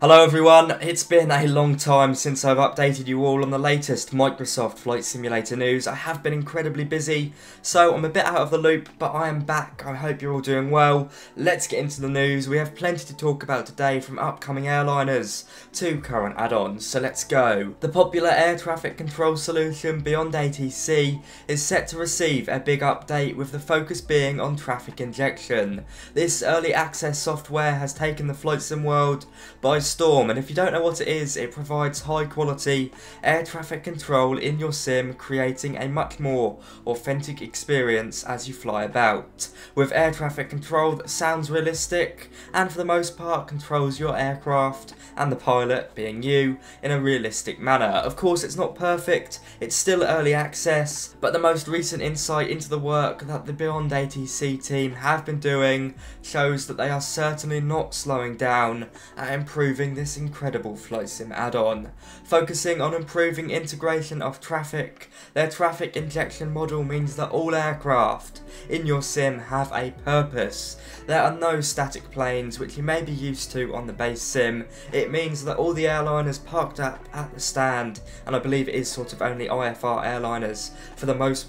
Hello everyone, it's been a long time since I've updated you all on the latest Microsoft Flight Simulator news. I have been incredibly busy, so I'm a bit out of the loop, but I am back. I hope you're all doing well. Let's get into the news. We have plenty to talk about today, from upcoming airliners to current add-ons, so let's go. The popular air traffic control solution BeyondATC is set to receive a big update, with the focus being on traffic injection. This early access software has taken the flight sim world by storm, and if you don't know what it is, it provides high quality air traffic control in your sim, creating a much more authentic experience as you fly about, with air traffic control that sounds realistic and for the most part controls your aircraft and the pilot, being you, in a realistic manner. Of course, it's not perfect, it's still early access, but the most recent insight into the work that the BeyondATC team have been doing shows that they are certainly not slowing down at improving this incredible flight sim add-on. Focusing on improving integration of traffic, their traffic injection model means that all aircraft in your sim have a purpose. There are no static planes, which you may be used to on the base sim. It means that all the airliners parked up at the stand, and I believe it is sort of only IFR airliners for the most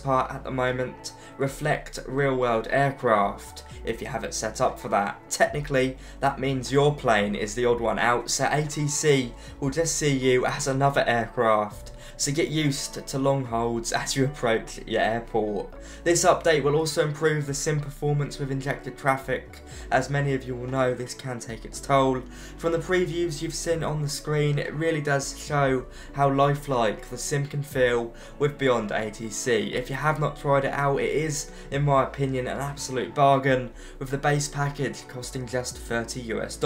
part at the moment, reflect real-world aircraft, if you have it set up for that. Technically, that means your plane is the odd one out, so ATC will just see you as another aircraft. So get used to long holds as you approach your airport. This update will also improve the sim performance with injected traffic. As many of you will know, this can take its toll. From the previews you've seen on the screen, it really does show how lifelike the sim can feel with BeyondATC. If you have not tried it out, it is, in my opinion, an absolute bargain, with the base package costing just $30 US.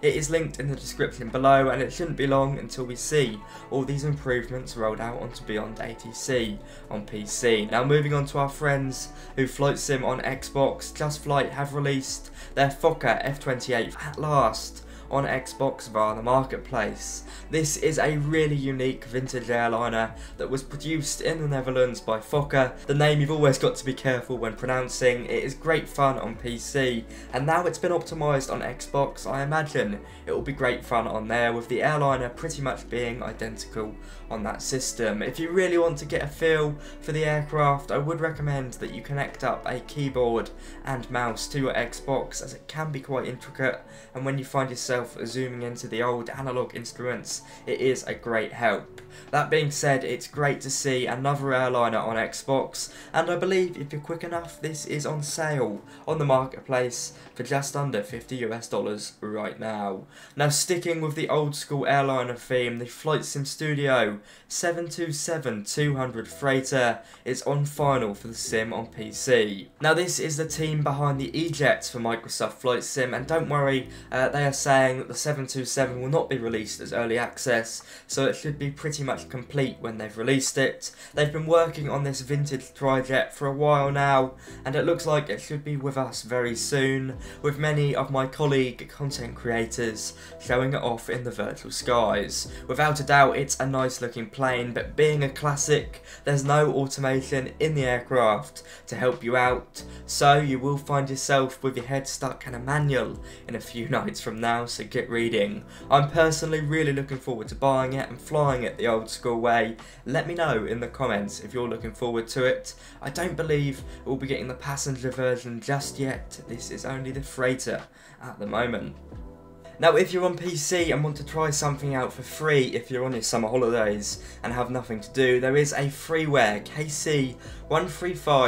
It is linked in the description below, and it shouldn't be long until we see all these improvements rolled out onto BeyondATC on PC. Now moving on to our friends who flight sim on Xbox, Just Flight have released their Fokker F-28 at last on Xbox via the marketplace. This is a really unique vintage airliner that was produced in the Netherlands by Fokker. The name you've always got to be careful when pronouncing. It is great fun on PC, and now it's been optimised on Xbox. I imagine it will be great fun on there, with the airliner pretty much being identical on that system. If you really want to get a feel for the aircraft, I would recommend that you connect up a keyboard and mouse to your Xbox, as it can be quite intricate, and when you find yourself zooming into the old analog instruments, it is a great help. That being said, it's great to see another airliner on Xbox, and I believe if you're quick enough, this is on sale on the marketplace for just under $50 US right now. Now, sticking with the old school airliner theme, the Flight Sim Studio 727-200 Freighter is on final for the sim on PC. Now, this is the team behind the E-Jets for Microsoft Flight Sim, and don't worry, they are saying that the 727 will not be released as early access, so it should be pretty much complete when they've released it. They've been working on this vintage trijet for a while now, and it looks like it should be with us very soon, with many of my colleague content creators showing it off in the virtual skies. Without a doubt, it's a nice looking plane, but being a classic, there's no automation in the aircraft to help you out, so you will find yourself with your head stuck in a manual in a few nights from now, so get reading. I'm personally really looking forward to buying it and flying it the old school way. Let me know in the comments if you're looking forward to it. I don't believe we'll be getting the passenger version just yet. This is only the freighter at the moment. Now, if you're on PC and want to try something out for free if you're on your summer holidays and have nothing to do, there is a Freeware KC-135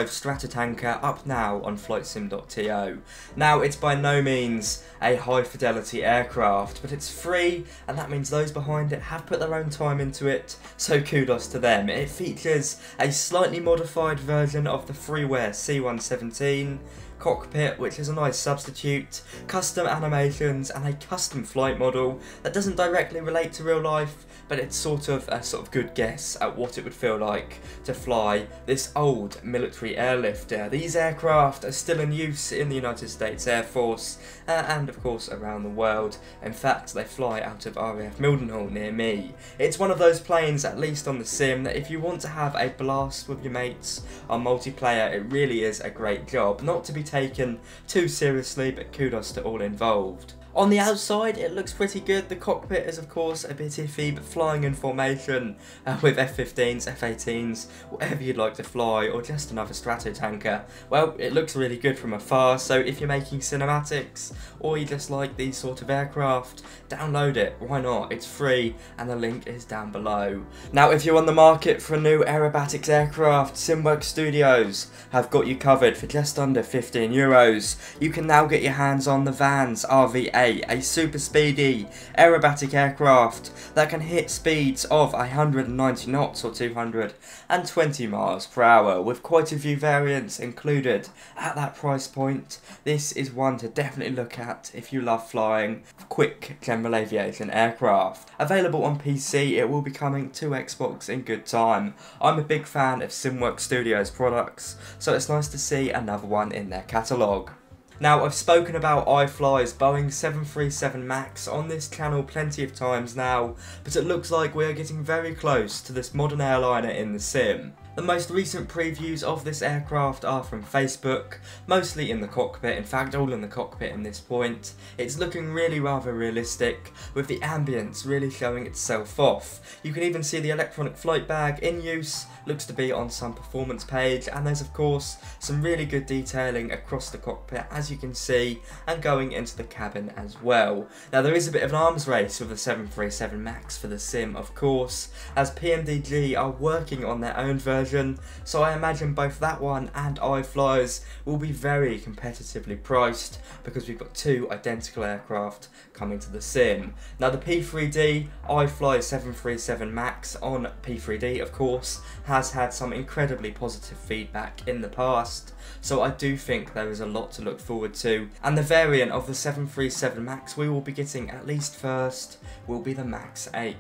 Stratotanker up now on flightsim.to. Now, it's by no means a high fidelity aircraft, but it's free, and that means those behind it have put their own time into it, so kudos to them. It features a slightly modified version of the Freeware C117 cockpit, which is a nice substitute, custom animations, and a custom flight model that doesn't directly relate to real life, but it's sort of a good guess at what it would feel like to fly this old military airlifter. These aircraft are still in use in the United States Air Force and of course around the world. In fact, they fly out of RAF Mildenhall near me. It's one of those planes, at least on the sim, that if you want to have a blast with your mates on multiplayer, it really is a great job. Not to be taken too seriously, but kudos to all involved. On the outside, it looks pretty good. The cockpit is of course a bit iffy, but flying in formation with F-15s, F-18s, whatever you'd like to fly, or just another Stratotanker, well, it looks really good from afar. So if you're making cinematics, or you just like these sort of aircraft, download it. Why not? It's free, and the link is down below. Now, if you're on the market for a new aerobatics aircraft, SimWorks Studios have got you covered for just under €15. You can now get your hands on the Vans RV8, a super speedy aerobatic aircraft that can hit speeds of 190 knots or 220 miles per hour, with quite a few variants included at that price point. This is one to definitely look at if you love flying quick general aviation aircraft. Available on PC, it will be coming to Xbox in good time. I'm a big fan of SimWorks Studios products, so it's nice to see another one in their catalogue. Now, I've spoken about iFly's Boeing 737 MAX on this channel plenty of times now, but it looks like we are getting very close to this modern airliner in the sim. The most recent previews of this aircraft are from Facebook, mostly in the cockpit, in fact all in the cockpit at this point. It's looking really rather realistic, with the ambience really showing itself off. You can even see the electronic flight bag in use, looks to be on some performance page, and there's of course some really good detailing across the cockpit as you can see, and going into the cabin as well. Now, there is a bit of an arms race with the 737 MAX for the sim of course, as PMDG are working on their own version, so I imagine both that one and iFly's will be very competitively priced, because we've got two identical aircraft coming to the sim. Now, the P3D iFly 737 MAX on P3D of course has had some incredibly positive feedback in the past, so I do think there is a lot to look forward to, and the variant of the 737 MAX we will be getting at least first will be the MAX 8.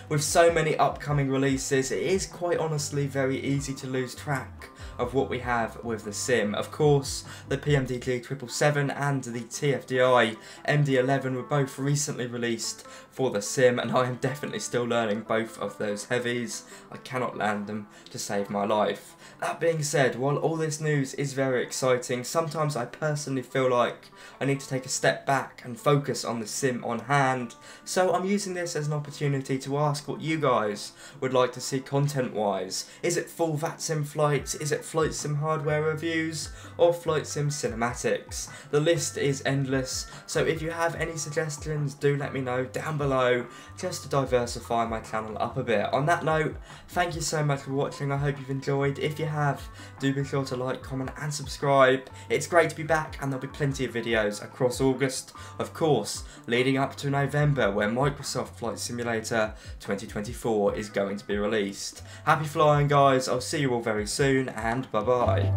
With so many upcoming releases, it is quite honestly very easy to lose track of what we have with the sim. Of course, the PMDG 777 and the TFDI MD-11 were both recently released for the sim, and I am definitely still learning both of those heavies. I cannot land them to save my life. That being said, while all this news is very exciting, sometimes I personally feel like I need to take a step back and focus on the sim on hand, so I'm using this as an opportunity to ask what you guys would like to see content wise. Is it full VATSIM flights? Is it flight sim hardware reviews? Or flight sim cinematics? The list is endless, so if you have any suggestions, do let me know down below, just to diversify my channel up a bit. On that note, thank you so much for watching. I hope you've enjoyed. If you have, do be sure to like, comment and subscribe. It's great to be back, and there'll be plenty of videos across August, of course, leading up to November, where Microsoft Flight Simulator 2024 is going to be released. Happy flying, guys. I'll see you all very soon, and bye bye.